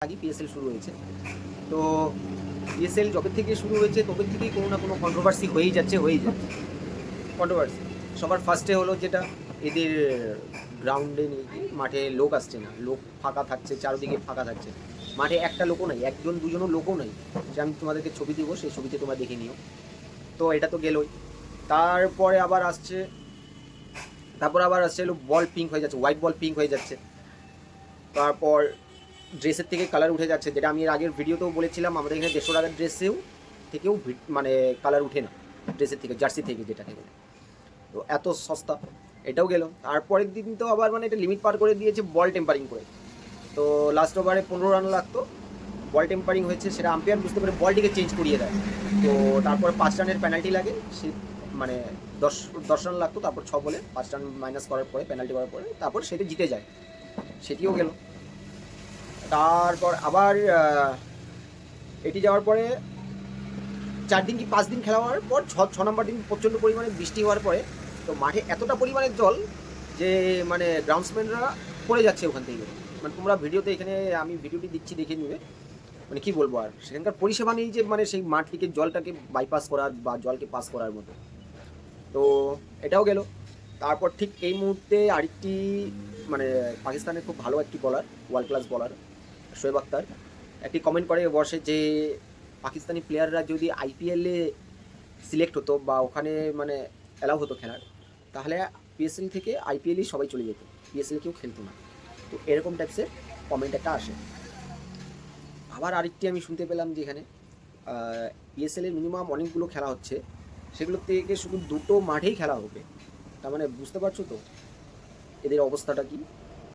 আগে পিএসএল শুরু হয়েছে। তো পিএসএল যবে থেকে শুরু হয়েছে তবে থেকেই কোনো না কোনো কন্ট্রোভার্সি হয়েই যাচ্ছে। কন্ট্রোভার্সি সবার ফার্স্টে হলো যেটা, এদের গ্রাউন্ডে নেই, মাঠে লোক আসছে না, লোক ফাঁকা থাকছে, চারদিকে ফাঁকা থাকছে, মাঠে একটা লোকও নাই, একজন দুজনও লোকও নাই। যে আমি তোমাদেরকে ছবি দিব, সেই ছবিতে তোমরা দেখে নিও। তো এটা তো গেলই। তারপরে আবার আসছে হলো বল পিঙ্ক হয়ে যাচ্ছে, হোয়াইট বল পিঙ্ক হয়ে যাচ্ছে। তারপর ড্রেসের থেকে কালার উঠে যাচ্ছে, যেটা আমি এর আগের ভিডিওতেও বলেছিলাম, আমাদের এখানে 150 টাকার ড্রেসেও থেকেও মানে কালার উঠে না ড্রেসের থেকে, জার্সি থেকে যেটাকে বলে। তো এত সস্তা, এটাও গেল। তারপরের দিন তো আবার মানে এটা লিমিট পার করে দিয়েছে বল টেম্পারিং করে। তো লাস্ট ওভারে 15 রান লাগতো, বল টেম্পারিং হয়েছে, সেটা আম্পায়ার বুঝতে পারে বলটিকে চেঞ্জ করিয়ে দেয়। তো তারপরে 5 রানের পেনাল্টি লাগে, সে মানে 10 রান লাগতো, তারপর 6 বলে 5 রান মাইনাস করার পরে, পেনাল্টি করার পরে তারপর সেটা জিতে যায়, সেটিও গেল। তারপর আবার এটি যাওয়ার পরে 4 দিন কি 5 দিন খেলা হওয়ার পর 6 নম্বর দিন প্রচণ্ড পরিমাণে বৃষ্টি হওয়ার পরে তো মাঠে এতটা পরিমাণের জল যে মানে গ্রাউন্ডসম্যানরা পড়ে যাচ্ছে ওখান থেকে। মানে তোমরা ভিডিওতে, এখানে আমি ভিডিওটি দিচ্ছি, দেখে নিবে। মানে কি বলবো আর, সেখানকার পরিষেবা নেই যে মানে সেই মাঠটিকে, জলটাকে বাইপাস করার বা জলকে পাস করার মতো। তো এটাও গেল। তারপর ঠিক এই মুহূর্তে আরেকটি মানে পাকিস্তানের খুব ভালো একটি বলার, ওয়ার্ল্ড ক্লাস বলার শোয়েব আখতার একটি কমেন্ট করে বসে যে পাকিস্তানি প্লেয়াররা যদি আইপিএলে সিলেক্ট হতো বা ওখানে মানে অ্যালাউ হতো খেলার, তাহলে পিএসএল থেকে আইপিএলই সবাই চলে যেত, পিএসএল কেউ খেলতো না। তো এরকম টাইপসের কমেন্ট একটা আসে। আবার আরেকটি আমি শুনতে পেলাম যে এখানে পিএসএলের মিনিমাম অনেকগুলো খেলা হচ্ছে, সেগুলো থেকে শুধু 2টো মাঠেই খেলা হবে। তার মানে বুঝতে পারছো তো এদের অবস্থাটা কি।